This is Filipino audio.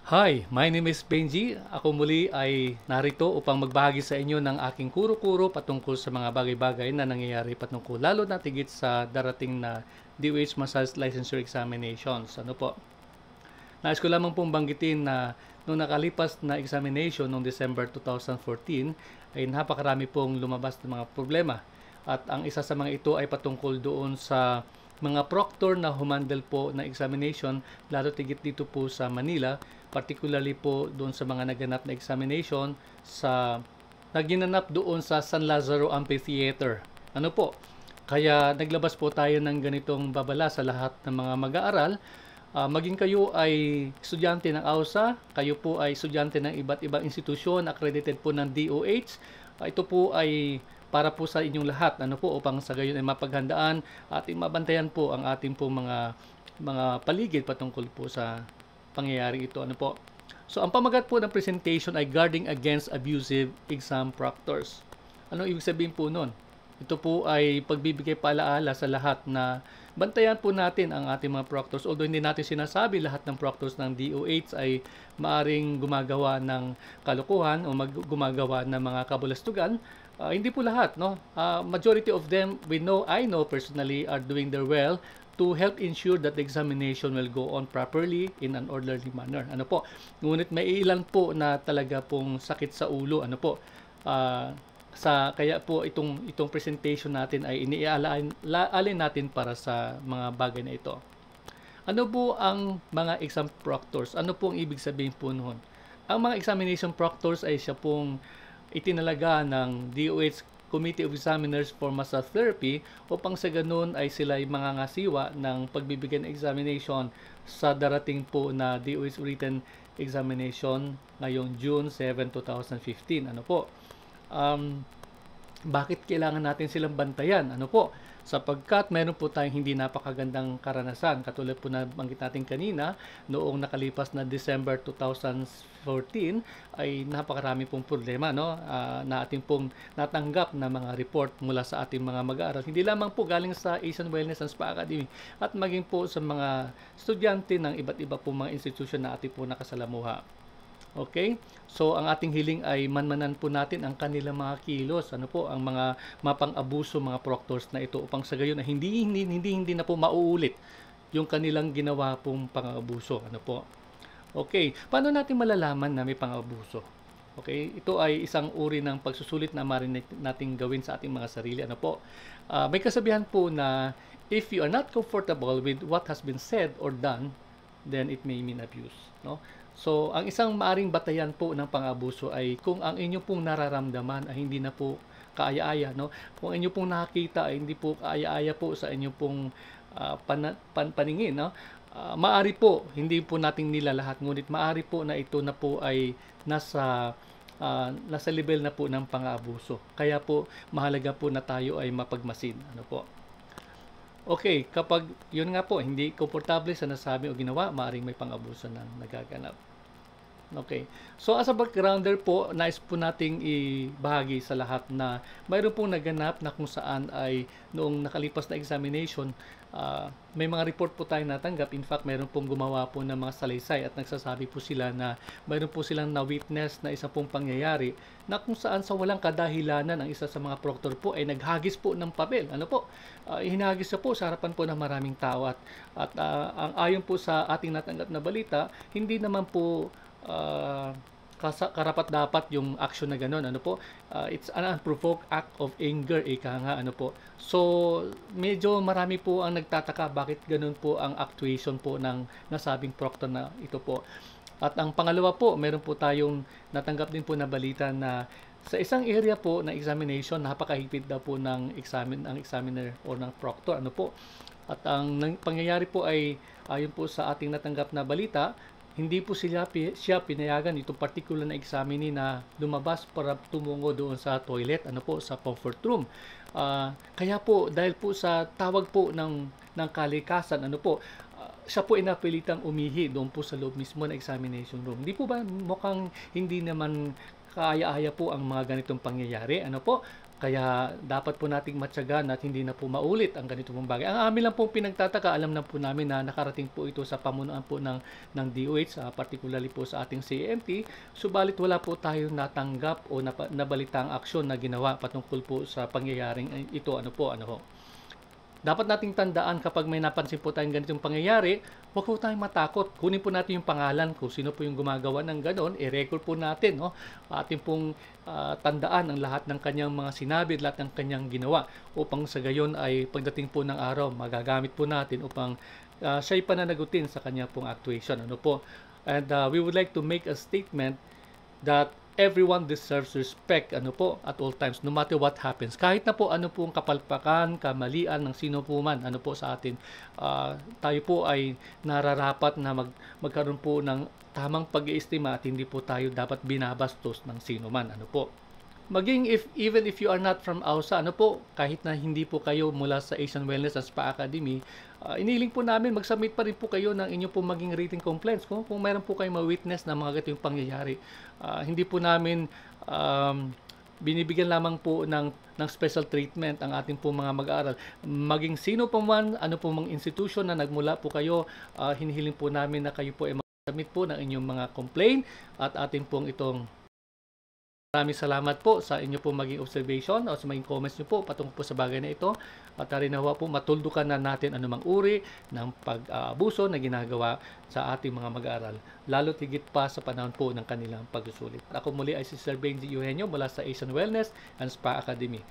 Hi, my name is Benji. Ako muli ay narito upang magbahagi sa inyo ng aking kuro-kuro patungkol sa mga bagay-bagay na nangyayari patungkol lalo na tigit sa darating na DOH Massage Licensure Examinations. Ano po? Nais ko lamang pong banggitin na nung nakalipas na examination noong December 2014 ay napakarami pong lumabas ng mga problema. At ang isa sa mga ito ay patungkol doon sa mga proctor na humandle po na examination lalo tigit dito po sa Manila, particularly po doon sa mga naganap na examination sa naginanap doon sa San Lazaro Amphitheater. Ano po? Kaya naglabas po tayo ng ganitong babala sa lahat ng mga mag-aaral. Maging kayo ay estudyante ng AUSA, kayo po ay estudyante ng iba't ibang institusyon accredited po ng DOH. Ito po ay para po sa inyong lahat, ano po, upang sa gayon ay mapaghandaan at mabantayan po ang ating po mga paligid patungkol po sa pangyayari ito, ano po. So ang pamagat po ng presentation ay Guarding Against Abusive Exam Proctors. Ano ibig sabihin po nun? Ito po ay pagbibigay paalaala sa lahat na bantayan po natin ang ating mga proctors. Although hindi natin sinasabi lahat ng proctors ng DOH ay maaring gumagawa ng kalokohan o gumagawa ng mga kabulastugan. Hindi po lahat, no? Majority of them, I know personally, are doing their well to help ensure that the examination will go on properly in an orderly manner. Ano po? Ngunit may ilan po na talaga pong sakit sa ulo. Ano po? Kaya po itong presentation natin ay iniaalin natin para sa mga bagay na ito. Ano po ang mga exam proctors? Ano po ang ibig sabihin po noon? Ang mga examination proctors ay siya pong itinalaga ng DOH Committee of Examiners for Massage Therapy upang sa ganun ay sila ay mangangasiwa ng pagbibigay ng examination sa darating po na DOH written examination ngayong June 7, 2015. Ano po? Bakit kailangan natin silang bantayan? Ano po? Sapagkat meron po tayong hindi napakagandang karanasan. Katulad po na banggit natin kanina, noong nakalipas na December 2014 ay napakarami pong problema, no? Na ating pong natanggap na mga report mula sa ating mga mag-aaral. Hindi lamang po galing sa Asian Wellness and Spa Academy at maging po sa mga estudyante ng iba't iba po mga institusyon na ating po nakasalamuha. Okay? So, ang ating hiling ay manmanan po natin ang kanilang mga kilos. Ano po, ang mga mapang-abuso, mga proctors na ito upang sa gayon na hindi na po mauulit yung kanilang ginawa pong pang-abuso. Ano po? Okay. Paano natin malalaman na may pang-abuso? Okay? Ito ay isang uri ng pagsusulit na maaari nating gawin sa ating mga sarili. Ano po? May kasabihan po na if you are not comfortable with what has been said or done, then it may mean abuse. No? So, ang isang maaring batayan po ng pang-abuso ay kung ang inyo pong nararamdaman ay hindi na po kaaya-aya, no? Kung inyo pong nakakita ay hindi po kaaya-aya po sa inyo pong paningin, no? Maari po, hindi po nating nilalahat, ngunit maari po na ito na po ay nasa level na po ng pang-abuso. Kaya po, mahalaga po na tayo ay mapagmasid. Ano po? Okay, kapag yun nga po, hindi komportable sa nasabi o ginawa, maaaring may pang-abuso na nagaganap. Okay. So as a backgrounder po, nais po nating ibahagi sa lahat na mayroon pong naganap na kung saan ay noong nakalipas na examination, may mga report po tayo natanggap. In fact, mayroon pong gumawa po ng mga salaysay at nagsasabi po sila na mayroon po silang na-witness na isa pong pangyayari na kung saan sa walang kadahilanan ang isa sa mga proctor po ay naghagis po ng papel. Ano po? Hinagis siya po sa harapan po ng maraming tao at ang ayon po sa ating natanggap na balita, hindi naman po karapat-dapat yung action na gano'n, ano po, it's an unprovoked act of anger, ika nga, ano po. So, medyo marami po ang nagtataka bakit gano'n po ang actuation po ng nasabing proctor na ito po. At ang pangalawa po, meron po tayong natanggap din po na balita na sa isang area po na examination, napakahigpit daw po ng examiner o ng proctor, ano po. At ang pangyayari po ay ayon po sa ating natanggap na balita, hindi po siya pinayagan itong particular na examinee na lumabas para tumungo doon sa toilet, ano po, sa comfort room. Kaya po, dahil po sa tawag po ng kalikasan, ano po, siya po ay napilitang umihi doon po sa loob mismo ng examination room. Hindi po ba mukhang hindi naman kaaya-aya po ang mga ganitong pangyayari? Ano po? Kaya dapat po nating matyagan at hindi na po maulit ang ganito pong bagay. Ang amin lang pong pinagtataka, alam na po namin na nakarating po ito sa pamunuan po ng DOH, particularly po sa ating CMT, subalit wala po tayong natanggap o nabalitang aksyon na ginawa patungkol po sa pangyayaring ito. Dapat nating tandaan kapag may napansin po tayong ganitong pangyayari, huwag po tayong matakot. Kunin po natin yung pangalan kung sino po yung gumagawa ng ganon, i-record po natin. Atin pong tandaan ang lahat ng kanyang mga sinabi, lahat ng kanyang ginawa upang sa gayon ay pagdating po ng araw, magagamit po natin upang siya'y pananagutin sa kanya pong actuation. And we would like to make a statement that everyone deserves respect at all times, no matter what happens. Kahit na po ano po ang kapalpakan, kamalian ng sino po man sa atin, tayo po ay nararapat na magkaroon po ng tamang pag-iistima at hindi po tayo dapat binabastos ng sino man. Maging even if you are not from AUSA, kahit na hindi po kayo mula sa Asian Wellness and Spa Academy, iniling po namin mag-submit pa rin po kayo ng inyong po maging written complaints kung meron po kayong ma-witness na mga ganitong pangyayari. Hindi po namin binibigyan lamang po ng special treatment ang ating po mga mag-aaral. Maging sino pa man, ano po mga institution na nagmula po kayo, hinihiling po namin na kayo po ay mag-submit po ng inyong mga complaint at ating pong itong maraming salamat po sa inyo po maging observation o sa maging comments nyo po patungkol po sa bagay na ito. At harinawa po matuldukan na natin anumang uri ng pag-aabuso na ginagawa sa ating mga mag-aaral. Lalo tigit pa sa panahon po ng kanilang pagsusulit. Ako muli ay si Sir Benji Eugenio mula sa Asian Wellness and Spa Academy.